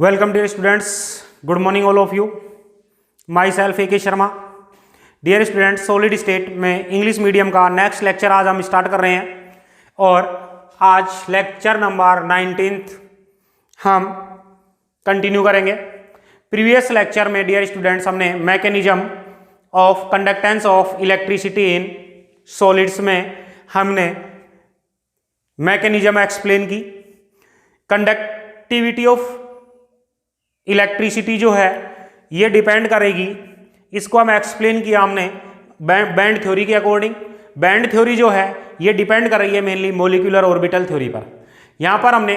Welcome dear students, good morning all of you. Myself A.K. Sharma. Dear students, solid state में English medium का next lecture आज हम start कर रहे हैं और आज लेक्चर नंबर 19 हम कंटिन्यू करेंगे. प्रीवियस लेक्चर में डियर स्टूडेंट्स हमने mechanism of conductance of electricity in solids में हमने मैकेनिज्म एक्सप्लेन की. कंडक्टिविटी ऑफ इलेक्ट्रिसिटी जो है ये डिपेंड करेगी, इसको हम एक्सप्लेन किया हमने बैंड थ्योरी के अकॉर्डिंग. बैंड थ्योरी जो है ये डिपेंड कर रही है मेनली मॉलिक्यूलर ऑर्बिटल थ्योरी पर. यहाँ पर हमने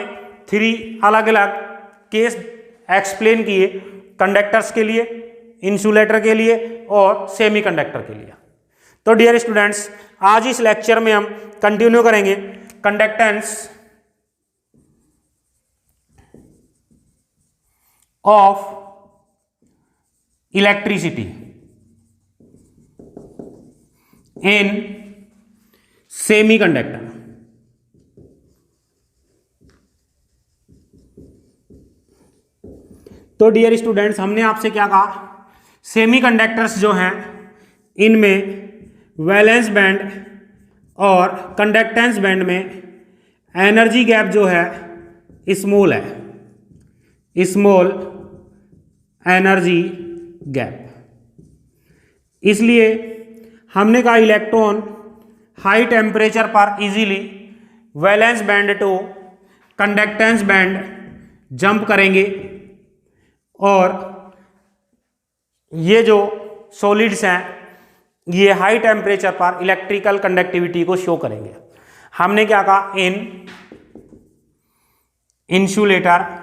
3 अलग अलग केस एक्सप्लेन किए, कंडक्टर्स के लिए, इंसुलेटर के लिए और सेमीकंडक्टर के लिए. तो डियर स्टूडेंट्स, आज इस लेक्चर में हम कंटिन्यू करेंगे conductance of electricity in semiconductor. तो डियर स्टूडेंट्स, हमने आपसे क्या कहा, सेमीकंडक्टर्स जो हैं इनमें वैलेंस बैंड और कंडक्टेंस बैंड में एनर्जी गैप जो है स्मॉल है, स्मॉल एनर्जी गैप. इसलिए हमने कहा इलेक्ट्रॉन हाई टेम्परेचर पर easily valence band to conductance band jump करेंगे और ये जो सॉलिड्स हैं ये हाई टेम्परेचर पर इलेक्ट्रिकल कंडक्टिविटी को शो करेंगे. हमने क्या कहा, in semiconductor.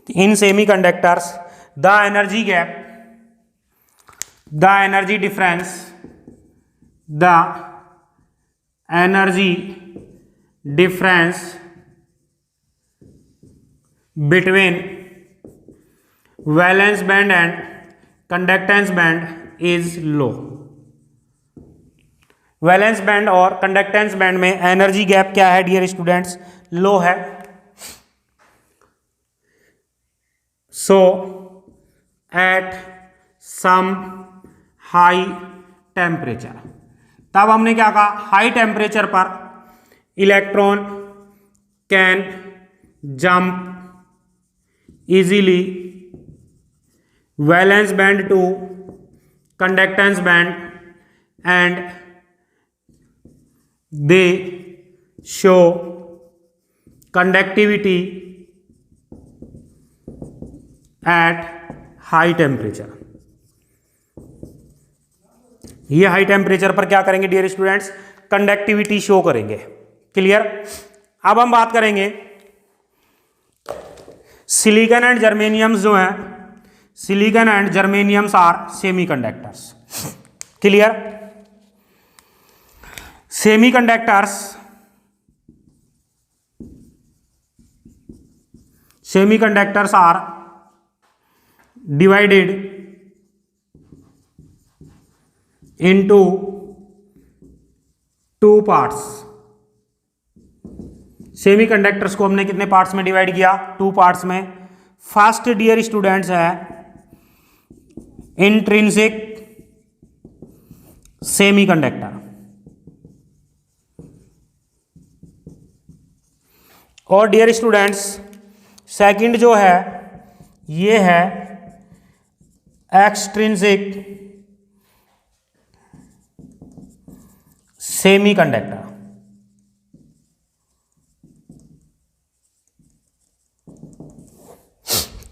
In semiconductors, the energy gap, the energy difference between valence band and conductance band is low. Valence band और कंडक्टेंस बैंड में एनर्जी गैप क्या है डियर स्टूडेंट्स, लो है. So at some high temperature, तब हमने क्या कहा, high temperature पर electron can jump easily valence band to conductance band and they show conductivity at high temperature. ये हाई टेम्परेचर पर क्या करेंगे डियर स्टूडेंट्स, कंडक्टिविटी शो करेंगे. क्लियर. अब हम बात करेंगे सिलिकॉन एंड जर्मेनियम्स जो हैं, silicon and जर्मेनियम्स are semiconductors. Clear. Semiconductors are divided into 2 parts. Semiconductors को हमने कितने पार्ट्स में डिवाइड किया, 2 पार्ट्स में. फर्स्ट डियर स्टूडेंट्स है इंट्रिंसिक सेमीकंडक्टर और डियर स्टूडेंट्स सेकंड जो है ये है एक्सट्रिंसिक सेमीकंडक्टर.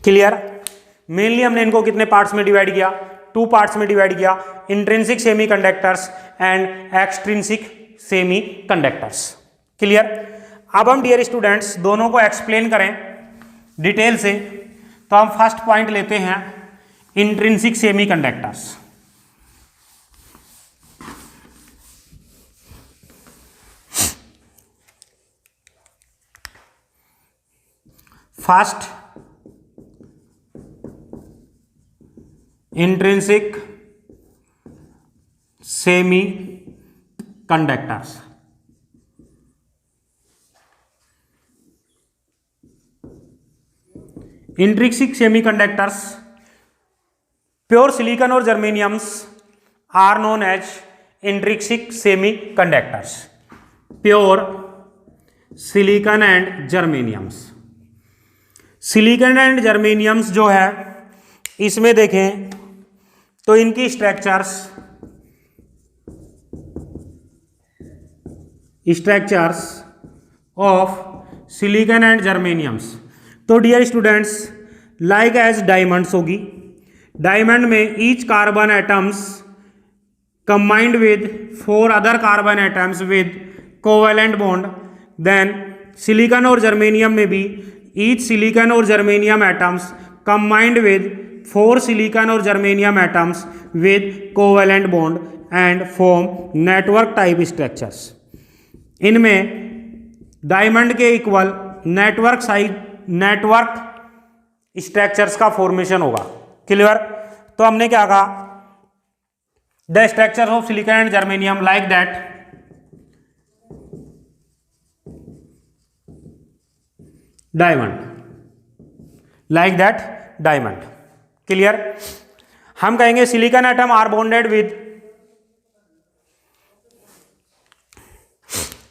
क्लियर. मेनली हमने इनको कितने पार्ट्स में डिवाइड किया, 2 पार्ट्स में डिवाइड किया, intrinsic semiconductors and extrinsic semiconductors. Clear. अब हम डियर स्टूडेंट्स दोनों को एक्सप्लेन करें डिटेल से, तो हम फर्स्ट पॉइंट लेते हैं intrinsic semiconductors. First intrinsic semiconductors. Intrinsic semiconductors, pure silicon और germaniums are known as intrinsic semiconductors. Pure silicon and germaniums, silicon and germaniums जो है इसमें देखें तो इनकी structures of silicon and germaniums, तो dear students like as diamonds होगी। Diamond में each carbon atoms combined with 4 other carbon atoms with covalent bond. Then silicon और जर्मेनियम में भी ईच सिलिकॉन और germanium atoms combined with 4 silicon और germanium atoms with covalent bond and form network type structures. इनमें diamond के equal network structures का formation होगा। Clear? तो हमने क्या कहा, the structure of silicon and germanium like that diamond. Clear? हम कहेंगे silicon atom are bonded with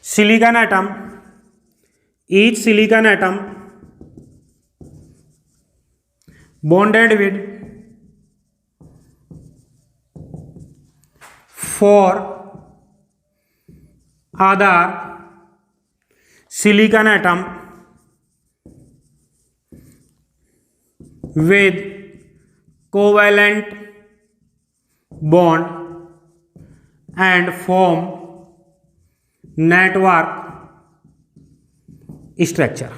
silicon atom, each silicon atom bonded with 4 other silicon atom with covalent bond and form network structure।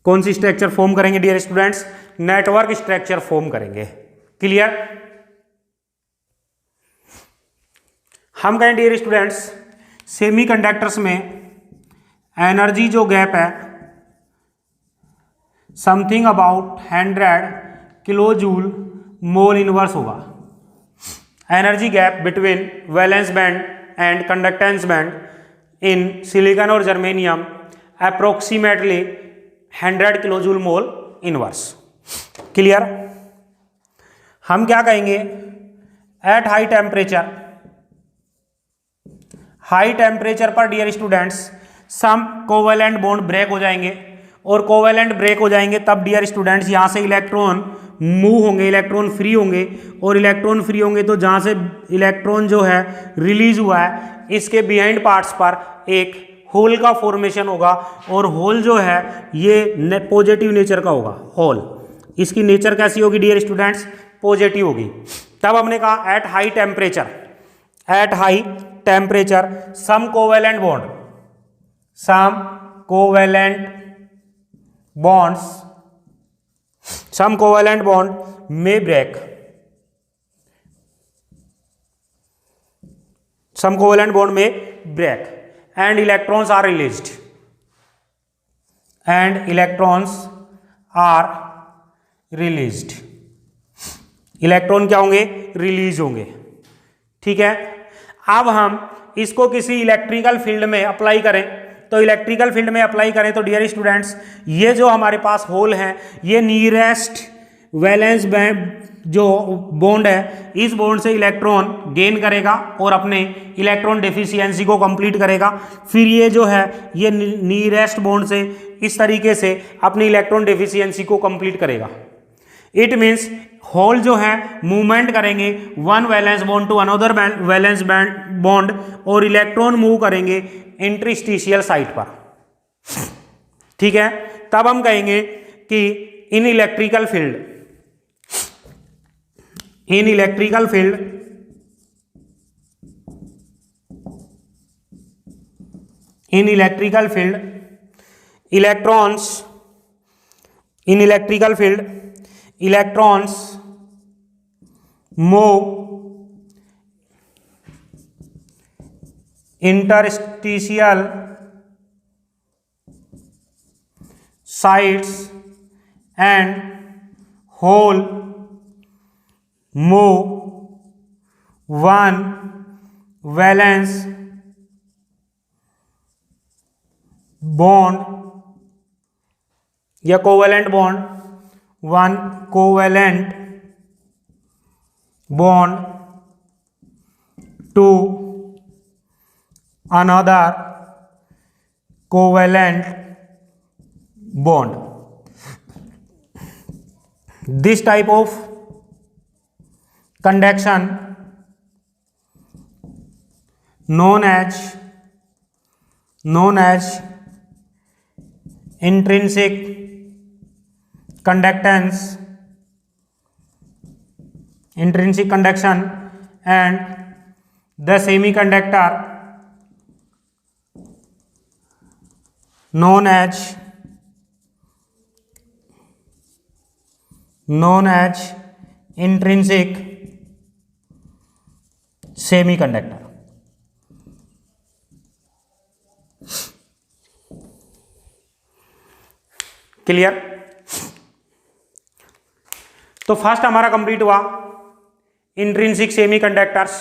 कौन सी structure form करेंगे dear students? Network structure form करेंगे। Clear? हम कहें dear students semiconductors में energy जो gap है something about 100 kilo joule mole inverse होगा। Energy gap between valence band and conductance band in silicon और germanium approximately 100 kilo joule mole inverse. Clear? हम क्या कहेंगे, एट हाई टेम्परेचर पर dear students some covalent bond break हो जाएंगे, और covalent break हो जाएंगे तब डियर स्टूडेंट्स यहां से इलेक्ट्रॉन मूव होंगे, इलेक्ट्रॉन फ्री होंगे, और इलेक्ट्रॉन फ्री होंगे तो जहां से इलेक्ट्रॉन जो है रिलीज हुआ है इसके बिहाइंड पार्ट्स पर एक होल का फॉर्मेशन होगा, और होल जो है ये पॉजिटिव नेचर का होगा। होल इसकी नेचर कैसी होगी डियर स्टूडेंट्स? पॉजिटिव होगी। तब हमने कहा at high temperature some covalent bond may break, some covalent bond may break and electrons are released, electron क्या होंगे? रिलीज होंगे। ठीक है? अब हम इसको किसी इलेक्ट्रिकल फील्ड में अप्लाई करें तो डियर स्टूडेंट्स ये जो हमारे पास होल है ये नियरेस्ट वैलेंस बैंड जो बॉन्ड है इस बॉन्ड से इलेक्ट्रॉन गेन करेगा और अपने इलेक्ट्रॉन डेफिशिएंसी को कंप्लीट करेगा। फिर ये जो है ये नियरेस्ट बॉन्ड से इस तरीके से अपनी इलेक्ट्रॉन डेफिशिएंसी को कंप्लीट करेगा। इट मीन्स होल जो है मूवमेंट करेंगे one valence bond to another valence bond, और इलेक्ट्रॉन मूव करेंगे इंटरस्टिशियल साइट पर। ठीक है? तब हम कहेंगे कि in electrical field electrons move interstitial sites and whole move one valence bond या covalent bond, one covalent bond to another covalent bond. This type of conduction known as intrinsic conduction, and the semiconductor known as intrinsic semiconductor. Clear? तो first हमारा complete हुआ intrinsic semiconductors.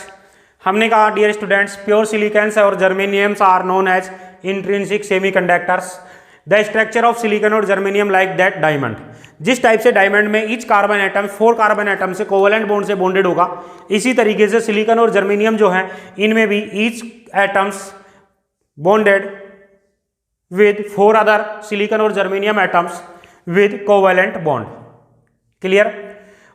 हमने कहा dear students, pure silicons और germaniums are known as intrinsic semiconductors. The structure of silicon और germanium like that diamond. जिस type से diamond में each carbon atom 4 carbon atom से कोवेलेंट बॉन्ड से बॉन्डेड होगा, इसी तरीके से सिलिकॉन और जर्मेनियम जो है इनमें भी each atoms bonded with 4 other silicon और germanium atoms with covalent bond. Clear?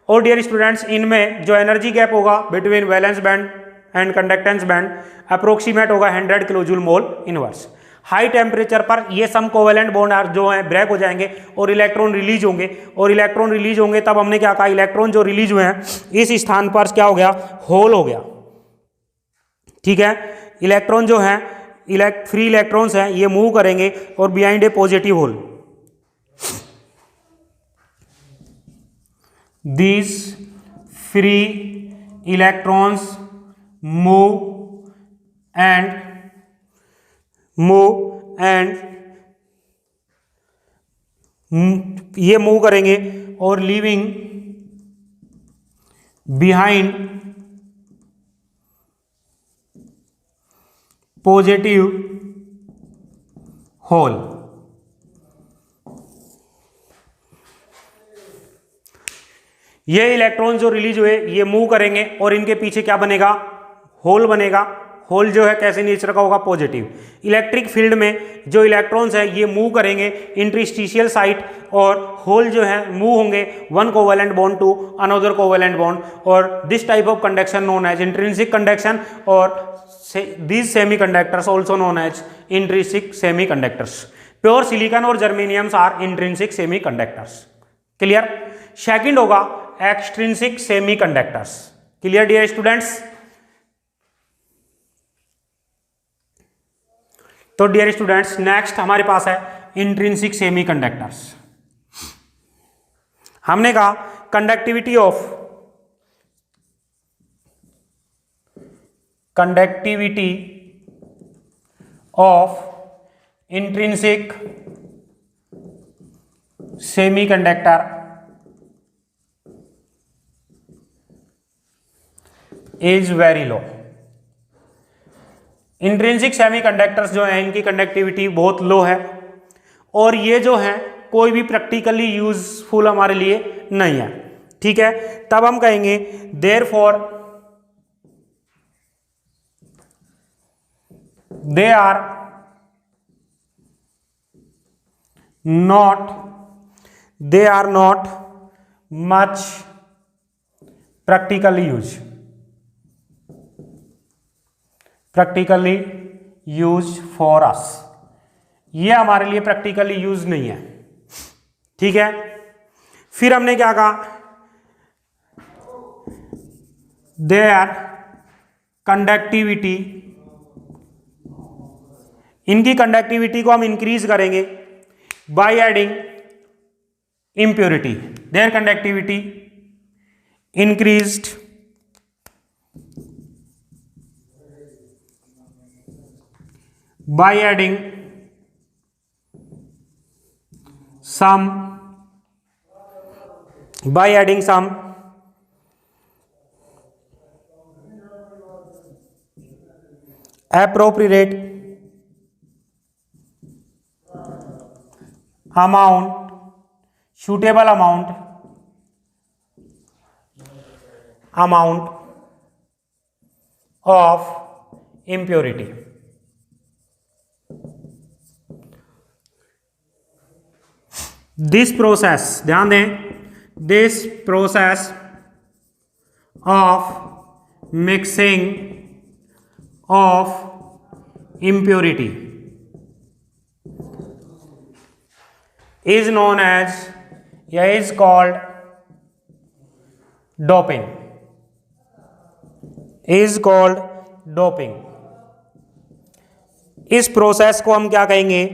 और डियर स्टूडेंट्स, इनमें जो एनर्जी गैप होगा between valence band and conductance band approximate होगा 100 kilojoule mole inverse. High temperature पर ये सम कोवेलेंट बॉन्ड जो है ब्रेक हो जाएंगे और इलेक्ट्रॉन रिलीज होंगे, और इलेक्ट्रॉन रिलीज होंगे तब हमने क्या कहा, इलेक्ट्रॉन जो रिलीज हुए हैं इस स्थान पर क्या हो गया, होल हो गया. ठीक है? इलेक्ट्रॉन जो है फ्री इलेक्ट्रॉन्स हैं ये मूव करेंगे और behind a positive hole. These free electrons move and ये मूव करेंगे और लीविंग बिहाइंड पॉजिटिव होल. ये इलेक्ट्रॉन जो रिलीज हुए ये मूव करेंगे और इनके पीछे क्या बनेगा, होल बनेगा. होल जो है कैसे नेचर का होगा, पॉजिटिव. इलेक्ट्रिक फील्ड में जो इलेक्ट्रॉन्स है ये मूव करेंगे इंटरस्टिशियल साइट, और होल जो है मूव होंगे one covalent bond to another covalent bond. और this type of conduction known as intrinsic conduction, और these semiconductors also known as intrinsic semiconductors. Pure silicon और germaniums are intrinsic semiconductors. क्लियर? Second होगा extrinsic semiconductors. Clear dear students? तो dear students next हमारे पास है intrinsic semiconductors. हमने कहा conductivity of intrinsic semiconductor is very low. Intrinsic semiconductors जो है इनकी कंडक्टिविटी बहुत लो है, और ये जो है कोई भी प्रैक्टिकली यूजफुल हमारे लिए नहीं है. ठीक है? तब हम कहेंगे therefore they are not much practically used for us. ये हमारे लिए प्रैक्टिकली यूज नहीं है. ठीक है? फिर हमने क्या कहा, their कंडक्टिविटी, इनकी कंडक्टिविटी को हम इंक्रीज करेंगे by adding impurity. Their conductivity increased by adding some by adding some appropriate amount, suitable amount of impurity. This process, ध्यान दें, this process of mixing of impurity is known as, या is called doping, is called doping. इस process को हम क्या कहेंगे?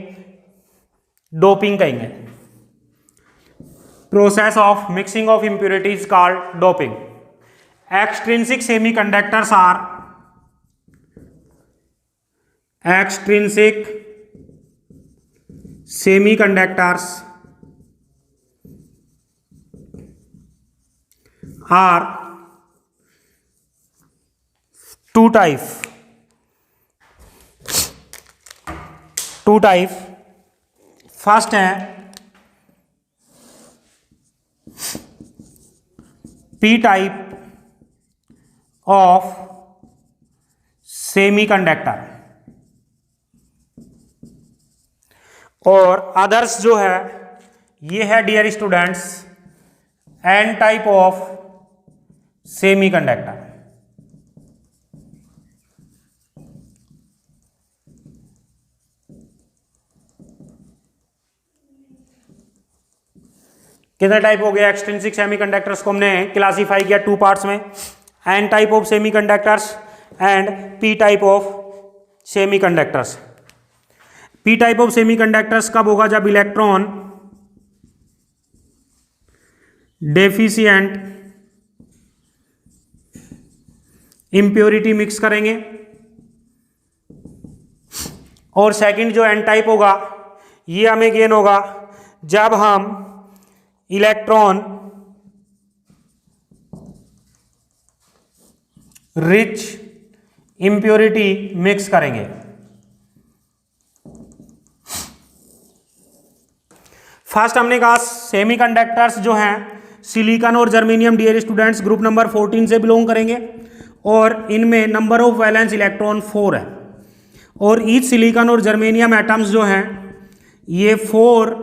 Doping कहेंगे. Process of mixing of impurities called doping. Extrinsic semiconductors are two type. First है P type of semiconductor और अदर्स जो है ये है dear students N type of semiconductor. कितने टाइप हो गया? एक्सट्रिंसिक सेमीकंडक्टर्स को हमने क्लासीफाई किया टू पार्ट्स में, N type of semiconductors and P type of semiconductors. P type of semiconductors कब होगा? जब इलेक्ट्रॉन डेफिशिएंट इंप्योरिटी मिक्स करेंगे. और सेकंड जो एन टाइप होगा ये हमें गेन होगा जब हम इलेक्ट्रॉन रिच इंप्योरिटी मिक्स करेंगे. फर्स्ट हमने कहा सेमीकंडक्टर्स जो हैं सिलिकॉन और germanium dear students group number 14 से बिलोंग करेंगे और इनमें नंबर ऑफ वैलेंस इलेक्ट्रॉन 4 है और ईच सिलिकॉन और जर्मेनियम एटम्स जो हैं ये 4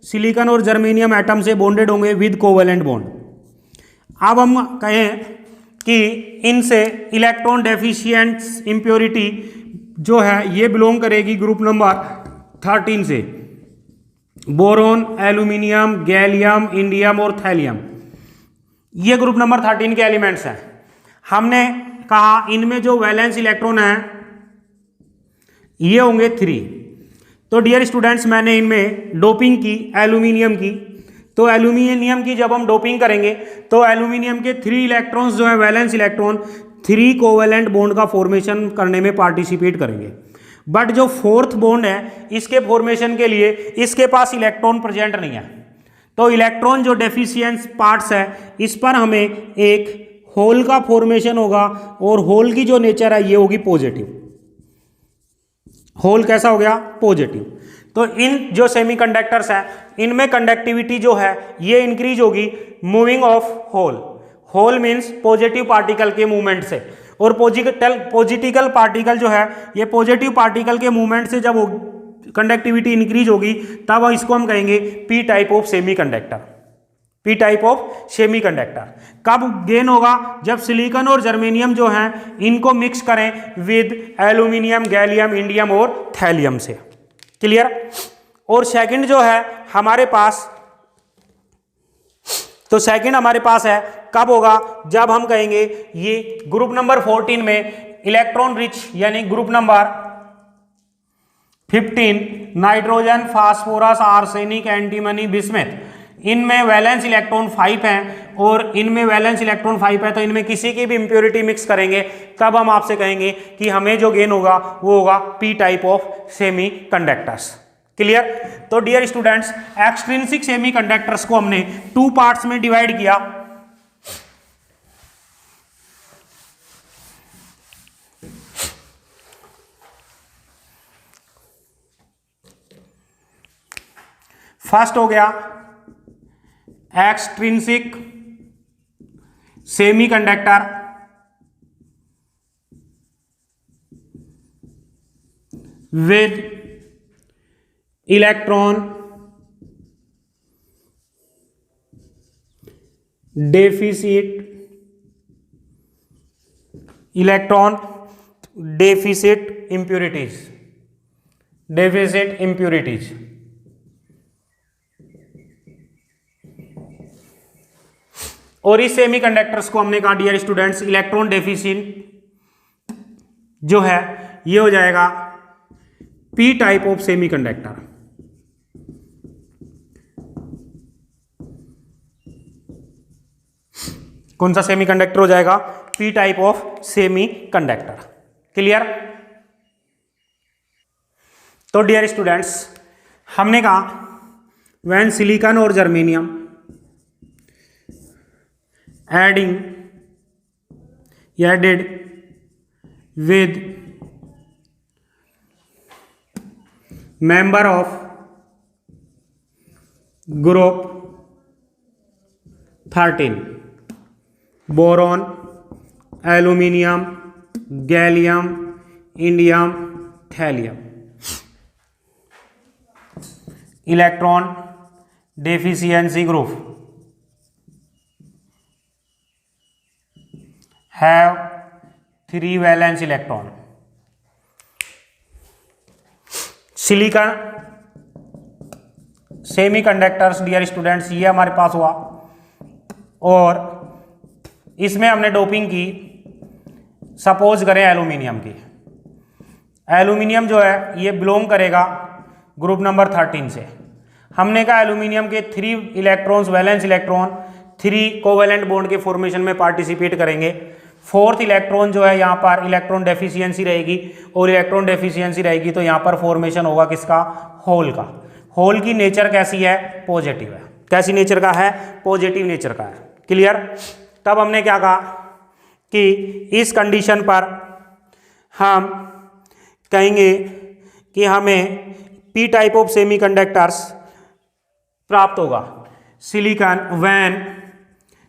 सिलिकॉन और जर्मेनियम एटम से बॉन्डेड होंगे विद कोवेलेंट बॉन्ड. अब हम कहें कि इनसे इलेक्ट्रॉन डेफिशिएंट इंप्योरिटी जो है ये बिलोंग करेगी ग्रुप नंबर 13 से. बोरोन, एल्यूमिनियम, गैलियम, इंडियम और थैलियम ये ग्रुप नंबर 13 के एलिमेंट्स हैं. हमने कहा इनमें जो वैलेंस इलेक्ट्रॉन है ये होंगे 3. तो डियर स्टूडेंट्स मैंने इनमें डोपिंग की एल्यूमिनियम की. तो एल्यूमिनियम की जब हम डोपिंग करेंगे तो एल्यूमिनियम के 3 इलेक्ट्रॉन्स जो है वैलेंस इलेक्ट्रॉन 3 कोवेलेंट बॉन्ड का फॉर्मेशन करने में पार्टिसिपेट करेंगे. बट जो 4th बॉन्ड है इसके फॉर्मेशन के लिए इसके पास इलेक्ट्रॉन प्रेजेंट नहीं है. तो इलेक्ट्रॉन जो डेफिशिएंट पार्ट्स है इस पर हमें एक होल का फॉर्मेशन होगा और होल की जो नेचर है ये होगी पॉजिटिव. होल कैसा हो गया? पॉजिटिव. तो इन जो सेमीकंडक्टर्स हैं इनमें कंडक्टिविटी जो है ये इंक्रीज होगी moving of hole. Hole means positive particle के मूवमेंट से और पॉजिटिकल पार्टिकल जो है ये पॉजिटिव पार्टिकल के मूवमेंट से जब कंडक्टिविटी इंक्रीज होगी तब इसको हम कहेंगे P type of semiconductor. P type of semiconductor कब गेन होगा? जब सिलिकॉन और जर्मेनियम जो हैं इनको मिक्स करें विद एल्यूमिनियम, गैलियम, इंडियम और थैलियम से. क्लियर? और सेकंड जो है हमारे पास, तो सेकंड हमारे पास है कब होगा? जब हम कहेंगे ये ग्रुप नंबर 14 में इलेक्ट्रॉन रिच यानी group number 15 nitrogen, phosphorus, arsenic, antimony, bismuth इनमें वैलेंस इलेक्ट्रॉन 5 हैं और इनमें वैलेंस इलेक्ट्रॉन 5 है. तो इनमें किसी की भी इंप्योरिटी मिक्स करेंगे तब हम आपसे कहेंगे कि हमें जो गेन होगा वो होगा P type of semiconductors. Clear. तो डियर स्टूडेंट्स, एक्सट्रिंसिक सेमीकंडक्टर्स को हमने 2 पार्ट्स में डिवाइड किया। फर्स्ट हो गया extrinsic semiconductor with electron deficit impurities और इस सेमीकंडक्टर्स को हमने कहा डियर स्टूडेंट्स इलेक्ट्रॉन डेफिशिएंट जो है ये हो जाएगा पी टाइप ऑफ सेमीकंडक्टर। कौन सा सेमीकंडक्टर हो जाएगा? P type of semiconductor. Clear. तो डियर स्टूडेंट्स हमने कहा व्हेन सिलिकॉन और germanium added with member of group 13 boron, aluminium, gallium, indium, thallium, electron deficiency group have 3 valence electron। Silicon semiconductors dear students ये हमारे पास हुआ और इसमें हमने डोपिंग की, सपोज करें एल्यूमिनियम की। एल्यूमिनियम जो है ये बिलोंग करेगा ग्रुप नंबर 13 से। हमने कहा एल्यूमिनियम के 3 electrons valence electron 3 covalent bond के फॉर्मेशन में पार्टिसिपेट करेंगे। 4th इलेक्ट्रॉन जो है यहाँ पर इलेक्ट्रॉन डेफिशिएंसी रहेगी और इलेक्ट्रॉन डेफिशिएंसी रहेगी तो यहाँ पर फॉर्मेशन होगा किसका? होल का। होल की नेचर कैसी है? पॉजिटिव है। कैसी नेचर का है? पॉजिटिव नेचर का है। क्लियर। तब हमने क्या कहा कि इस कंडीशन पर हम कहेंगे कि हमें पी टाइप ऑफ सेमीकंडक्टर्स प्राप्त होगा।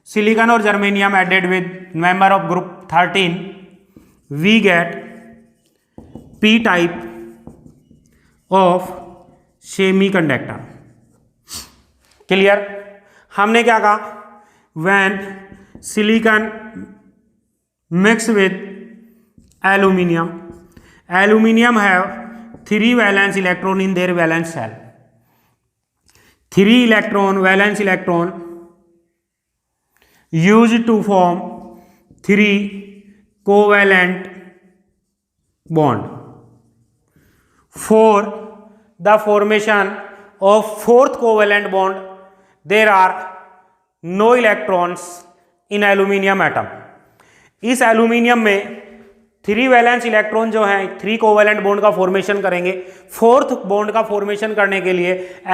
सिलिकॉन और germanium added with member of group 13 we get P type of semiconductor. Clear. हमने क्या कहा? When silicon mix with aluminium have 3 valence electron in their valence shell. 3 electron valence electron used to form 3 covalent bond. For the formation of 4th covalent bond, there are no electrons in aluminium atom. इस aluminium में 3 valence electron जो हैं 3 covalent bond का formation करेंगे। 4th bond का formation करने के लिए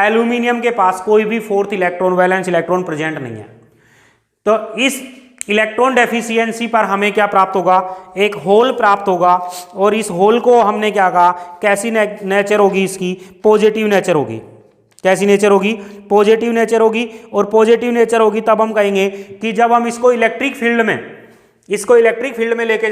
एल्यूमिनियम के पास कोई भी 4th electron valence electron present नहीं है। तो इस इलेक्ट्रॉन डेफिशिएंसी पर हमें क्या प्राप्त होगा? एक होल प्राप्त होगा और इस होल को हमने क्या कहा? कैसी नेचर होगी इसकी? पॉजिटिव नेचर होगी। कैसी नेचर होगी? पॉजिटिव नेचर होगी। और पॉजिटिव नेचर होगी तब हम कहेंगे कि जब हम इसको इलेक्ट्रिक फील्ड में लेके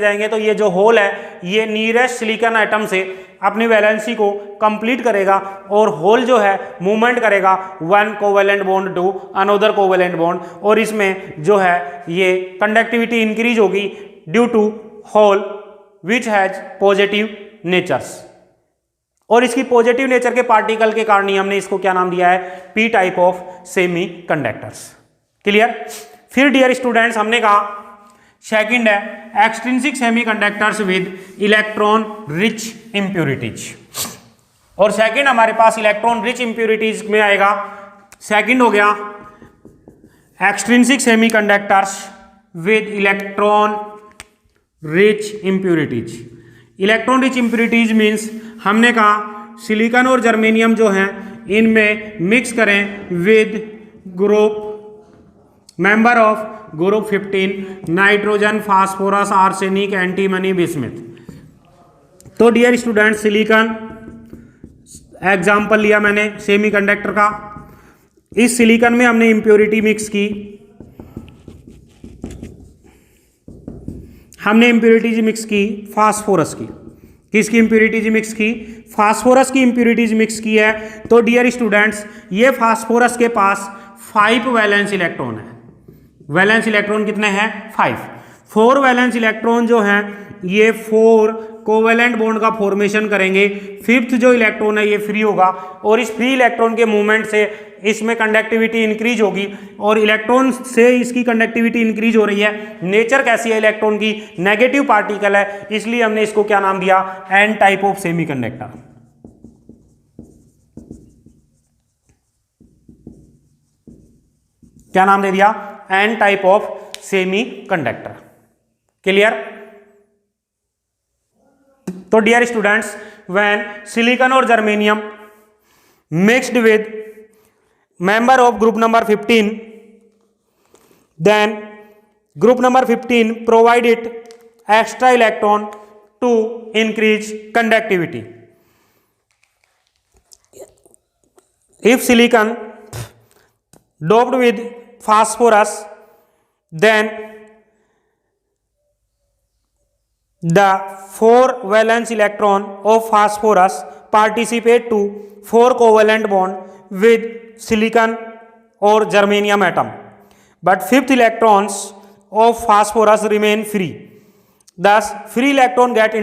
जाएंगे तो ये जो होल है ये नियरेस्ट सिलिकॉन एटम से अपनी वैलेंसी को कंप्लीट करेगा और होल जो है मूवमेंट करेगा 1 covalent bond to another covalent bond और इसमें जो है ये कंडक्टिविटी इंक्रीज होगी due to hole which has positive natures. और इसकी पॉजिटिव नेचर के पार्टिकल के कारण ही हमने इसको क्या नाम दिया है? P type of semiconductors. Clear. फिर डियर स्टूडेंट्स हमने कहा सेकंड है extrinsic semiconductors with electron rich impurities. और सेकंड हमारे पास इलेक्ट्रॉन रिच इंप्यूरिटीज में आएगा। सेकंड हो गया extrinsic semiconductors with electron rich impurities. Electron rich impurities means हमने कहा सिलिकॉन और जर्मेनियम जो हैं इनमें मिक्स करें with group member of group 15 nitrogen, phosphorus, arsenic, antimony, bismuth. तो डियर स्टूडेंट, सिलिकॉन एग्जाम्पल लिया मैंने सेमीकंडक्टर का। इस सिलिकॉन में हमने इंप्योरिटी मिक्स की, हमने इंप्योरिटीज मिक्स की फास्फोरस की। किसकी इंप्योरिटीज मिक्स की? फास्फोरस की इंप्योरिटीज मिक्स की है। तो डियर स्टूडेंट्स, ये फास्फोरस के पास 5 वैलेंस इलेक्ट्रॉन है। वैलेंस इलेक्ट्रॉन कितने हैं? 5। 4 वैलेंस इलेक्ट्रॉन जो हैं ये 4 कोवेलेंट बॉन्ड का फॉर्मेशन करेंगे। 5th जो इलेक्ट्रॉन है ये फ्री होगा और इस फ्री इलेक्ट्रॉन के मूवमेंट से इसमें कंडक्टिविटी इंक्रीज होगी और इलेक्ट्रॉन से इसकी कंडक्टिविटी इंक्रीज हो रही है। नेचर कैसी है इलेक्ट्रॉन की? नेगेटिव पार्टिकल है, इसलिए हमने इसको क्या नाम दिया? N type of semiconductor. क्या नाम दे दिया? N type of semiconductor. Clear? तो डियर स्टूडेंट्स, व्हेन सिलिकॉन और germanium mixed with member of group number 15, then group number 15 provide it extra electron to increase conductivity. If silicon doped with phosphorus, then the 4 valence electron of phosphorus participate to 4 covalent bond with silicon or germanium atom, but 5th electrons of phosphorus remain free. Thus free electron get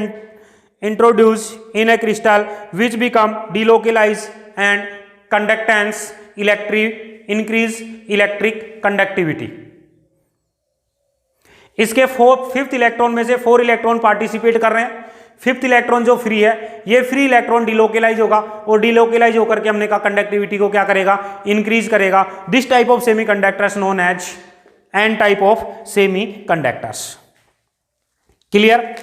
introduced in a crystal which become delocalized and conductance increase electric conductivity. इसके 5th electron में से 4 electron participate कर रहे हैं। 5th electron जो free है, ये free electron डिलोकेलाइज होगा और डिलोकेलाइज होकर के हमने कहा कंडक्टिविटी को क्या करेगा? इंक्रीज करेगा। This type of semiconductors known as N type of semiconductors. Clear?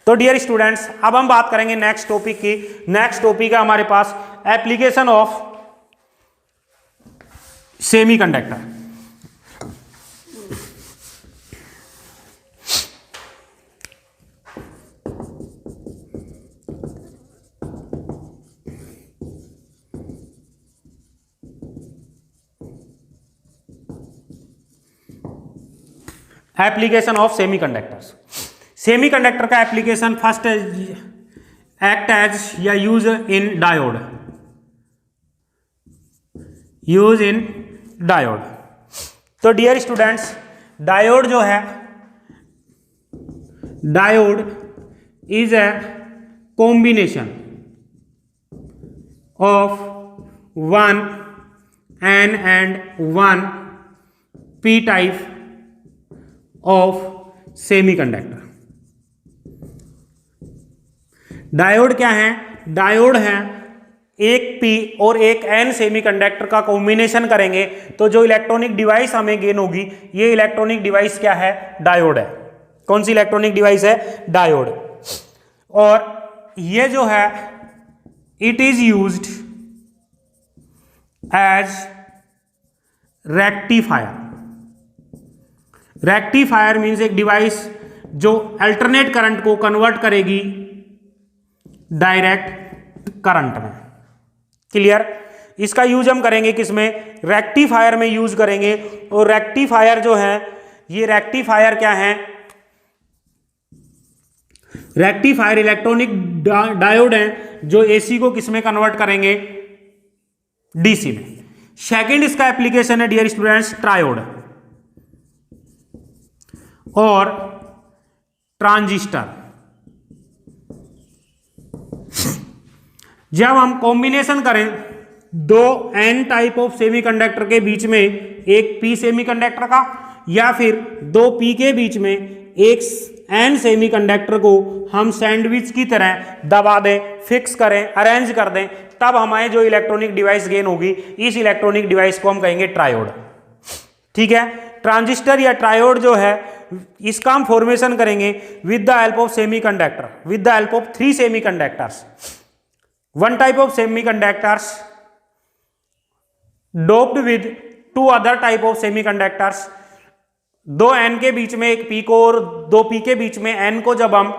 तो डियर स्टूडेंट्स, अब हम बात करेंगे नेक्स्ट टॉपिक की। नेक्स्ट टॉपिक है हमारे पास application of semiconductor. Application of semiconductors. Semiconductor का एप्लीकेशन फर्स्ट एक्ट एज या use in diode. Use in diode. तो डियर स्टूडेंट्स, डायोड जो है, diode is a combination of 1 N and 1 P type of semiconductor. Diode क्या है? Diode है एक P और एक N सेमीकंडक्टर का कॉम्बिनेशन करेंगे तो जो इलेक्ट्रॉनिक डिवाइस हमें गेन होगी, ये इलेक्ट्रॉनिक डिवाइस क्या है? डायोड है। कौन सी इलेक्ट्रॉनिक डिवाइस है? डायोड। और ये जो है it is used as rectifier. Rectifier means एक डिवाइस जो अल्टरनेट करंट को कन्वर्ट करेगी डायरेक्ट करंट में। क्लियर? इसका यूज हम करेंगे किसमें? रेक्टिफायर में यूज करेंगे। और रेक्टिफायर जो है, ये रेक्टिफायर क्या है? रेक्टिफायर इलेक्ट्रॉनिक डायोड है जो एसी को किसमें कन्वर्ट करेंगे? डीसी में। सेकंड इसका एप्लीकेशन है डियर स्टूडेंट्स ट्रायोड और ट्रांजिस्टर। जब हम कॉम्बिनेशन करें दो एन टाइप ऑफ सेमीकंडक्टर के बीच में एक पी सेमीकंडक्टर का, या फिर दो पी के बीच में एक एन सेमीकंडक्टर को हम सैंडविच की तरह दबा दें, फिक्स करें, अरेंज कर दें, तब हमारे जो इलेक्ट्रॉनिक डिवाइस गेन होगी, इस इलेक्ट्रॉनिक डिवाइस को हम कहेंगे ट्रायोड। ठीक है? ट्रांजिस्टर या ट्रायोड जो है इसका हम फॉर्मेशन करेंगे with the help of semiconductor, with the help of 3 semiconductors. One type of semiconductors doped with 2 other type of semiconductors. 2 N के बीच में एक पी को और 2 पी के बीच में एन को जब हम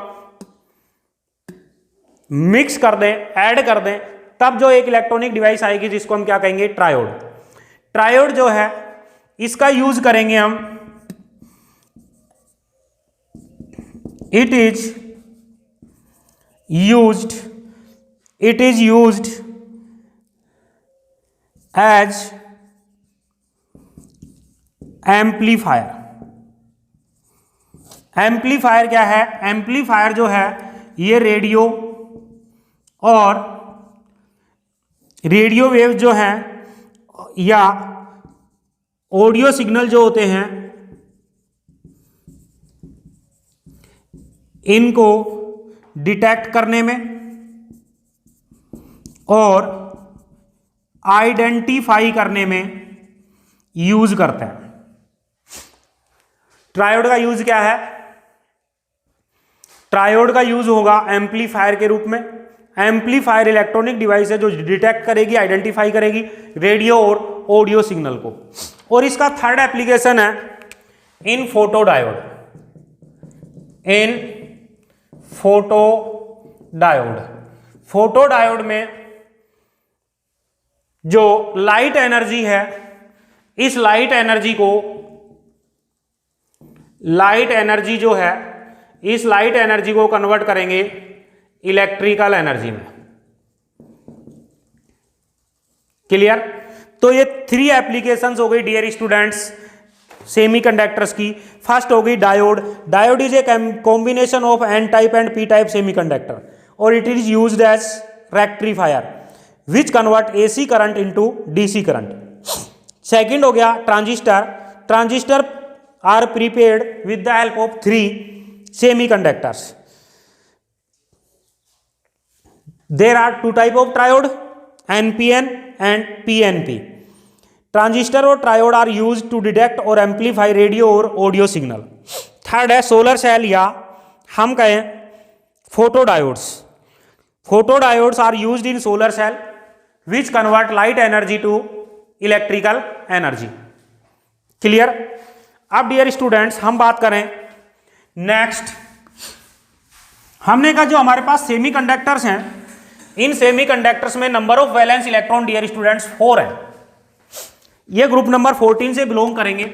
मिक्स कर दें, ऐड कर दें, तब जो एक इलेक्ट्रॉनिक डिवाइस आएगी जिसको हम क्या कहेंगे, ट्रायोड। ट्रायोड जो है इसका यूज करेंगे हम, it is used as amplifier. Amplifier क्या है? एम्पलीफायर जो है ये रेडियो और रेडियो वेव जो है या ऑडियो सिग्नल जो होते हैं इनको डिटेक्ट करने में और आइडेंटिफाई करने में यूज करता है। ट्रायोड का यूज क्या है? ट्रायोड का यूज होगा एम्पलीफायर के रूप में। एम्पलीफायर इलेक्ट्रॉनिक डिवाइस है जो डिटेक्ट करेगी, आइडेंटिफाई करेगी रेडियो और ऑडियो सिग्नल को। और इसका थर्ड एप्लीकेशन है in photodiode. In photodiode, photodiode में जो लाइट एनर्जी है, इस लाइट एनर्जी को, लाइट एनर्जी जो है, इस लाइट एनर्जी को कन्वर्ट करेंगे इलेक्ट्रिकल एनर्जी में। क्लियर? तो ये 3 एप्लीकेशंस हो गई डियर स्टूडेंट्स सेमीकंडक्टर्स की। फर्स्ट हो गई diode. Diode is a combination of N type and P type semiconductor और it is used as rectifier which convert AC current into DC current. Second हो गया transistor. Transistor are prepared with the help of 3 semiconductors. There are 2 type of triode, NPN and PNP. Transistor और triode are used to detect और amplify radio और audio signal. Third है solar cell या हम कहें photodiodes. Photodiodes are used in solar cell which convert light energy to electrical energy. Clear? अब dear students हम बात करें नेक्स्ट, हमने कहा जो हमारे पास सेमीकंडक्टर्स हैं, इन सेमीकंडक्टर्स में number of valence electron dear students 4 है। ये ग्रुप नंबर 14 से बिलोंग करेंगे।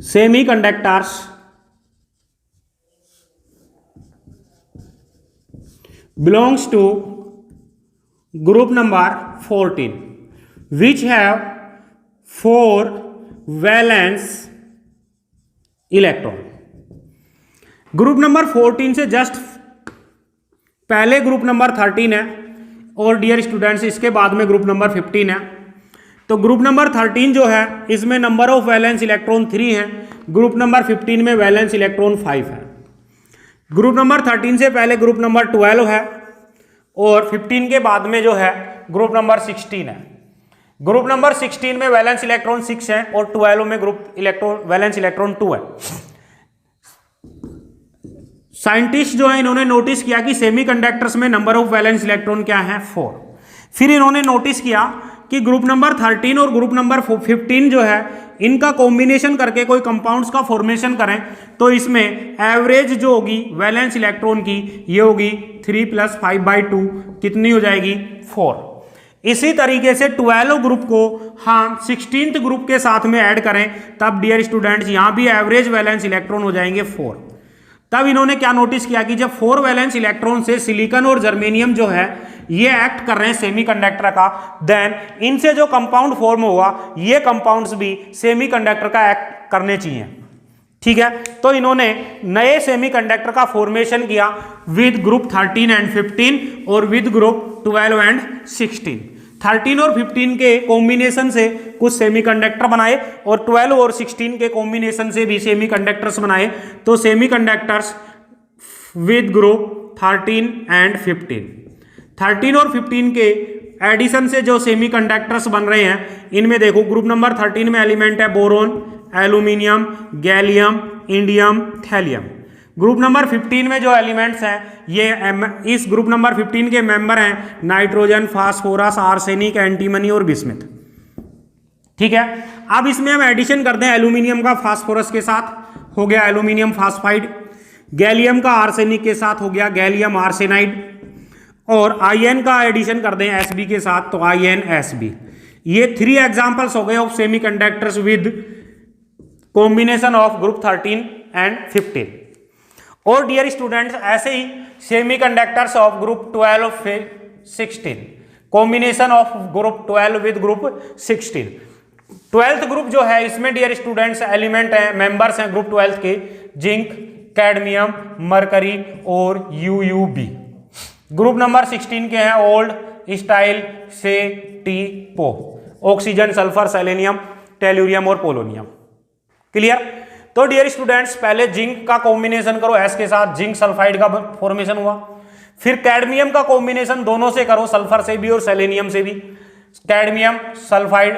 Semiconductors belongs to group number 14 which have 4 valence electron. Group number 14 से जस्ट पहले ग्रुप नंबर 13 है और डियर स्टूडेंट्स इसके बाद में ग्रुप नंबर 15 है। तो ग्रुप नंबर 13 जो है इसमें नंबर ऑफ वैलेंस इलेक्ट्रॉन 3 है। ग्रुप नंबर 15 में वैलेंस इलेक्ट्रॉन 5 है। ग्रुप नंबर 13 से पहले ग्रुप नंबर 12 है और 15 के बाद में जो है ग्रुप नंबर 16 है। ग्रुप नंबर 16 में वैलेंस इलेक्ट्रॉन 6 है और 12 में ग्रुप वैलेंस इलेक्ट्रॉन 2 है। साइंटिस्ट जो है इन्होंने नोटिस किया कि सेमीकंडक्टर्स में नंबर ऑफ वैलेंस इलेक्ट्रॉन क्या है 4। फिर इन्होंने नोटिस किया कि ग्रुप नंबर 13 और ग्रुप नंबर 15 जो है इनका कॉम्बिनेशन करके कोई कंपाउंड्स का फॉर्मेशन करें तो इसमें एवरेज जो होगी वैलेंस इलेक्ट्रॉन की ये होगी 3 + 5/2 कितनी हो जाएगी 4। इसी तरीके से 12 ग्रुप को हम 16th ग्रुप के साथ में ऐड करें तब डियर स्टूडेंट्स यहां भी एवरेज वैलेंस इलेक्ट्रॉन हो जाएंगे 4। तब इन्होंने क्या नोटिस किया कि जब 4 वैलेंस इलेक्ट्रॉन से सिलिकॉन और जर्मेनियम जो है ये एक्ट कर रहे हैं सेमीकंडक्टर का, देन इनसे जो कंपाउंड फॉर्म होगा ये कंपाउंड्स भी सेमीकंडक्टर का एक्ट करने चाहिए। ठीक है, तो इन्होंने नए सेमीकंडक्टर का फॉर्मेशन किया विद ग्रुप 13 एंड 15 और विद ग्रुप 12 एंड 16। 13 और 15 के कॉम्बिनेशन से कुछ सेमीकंडक्टर बनाए और 12 और 16 के कॉम्बिनेशन से भी सेमीकंडक्टर्स बनाए। तो सेमीकंडक्टर्स विद ग्रुप 13 एंड 15, 13 और 15 के एडिशन से जो सेमीकंडक्टर्स बन रहे हैं इनमें देखो ग्रुप नंबर 13 में एलिमेंट है boron aluminium, gallium, indium, thallium. Group number 15 में जो एलिमेंट्स हैं ये इस ग्रुप नंबर 15 के मेंबर हैं नाइट्रोजन, फास्फोरस, आर्सेनिक, एंटीमनी और बिस्मिथ। ठीक है, अब इसमें हम एडिशन करते हैं एल्यूमिनियम का फास्फोरस के साथ, हो गया एल्यूमिनियम फास्फाइड। गैलियम का आर्सेनिक के साथ हो गया गैलियम आर्सेनाइड। और आईएन का एडिशन कर दें एसबी के साथ तो InSb। ये 3 एग्जांपल्स हो गए of semiconductors with combination of group 13 and 15। और डियर स्टूडेंट्स ऐसे ही semiconductors of group 12 16, combination of group 12 with group 16। 12th group जो है इसमें डियर स्टूडेंट्स एलिमेंट हैं, मेंबर्स हैं ग्रुप 12 के जिंक, कैडमियम, मरकरी और यूयूबी। ग्रुप नंबर 16 के हैं ओल्ड, स्टाइल, से, टी, पो, ऑक्सीजन, सल्फर, सेलेनियम, टेल्यूरियम और पोलोनियम। क्लियर? तो डियर स्टूडेंट्स पहले जिंक का कॉम्बिनेशन करो एस के साथ, जिंक सल्फाइड का फॉर्मेशन हुआ। फिर कैडमियम का कॉम्बिनेशन दोनों से करो, सल्फर से भी और सेलेनियम से भी, कैडमियम सल्फाइड,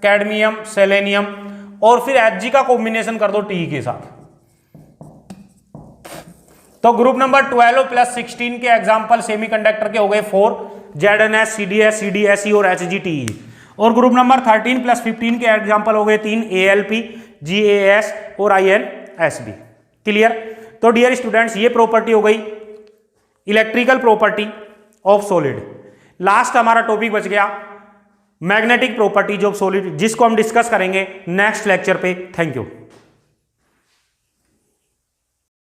कैडमियम सेलेनियम। और फिर Hg का कॉम्बिनेशन कर दो टी के साथ। तो ग्रुप नंबर 12 प्लस 16 के एग्जांपल सेमीकंडक्टर के हो गए 4, ZnS, CdS, CdSe और HgTe। और ग्रुप नंबर 13 प्लस 15 के एग्जांपल हो गए 3, AlP, GaS और InSb। क्लियर? तो डियर स्टूडेंट्स ये प्रॉपर्टी हो गई electrical property of solid. Last हमारा टॉपिक बच गया मैग्नेटिक प्रॉपर्टीज ऑफ सॉलिड, जिसको हम डिस्कस करेंगे नेक्स्ट लेक्चर पे। Thank you.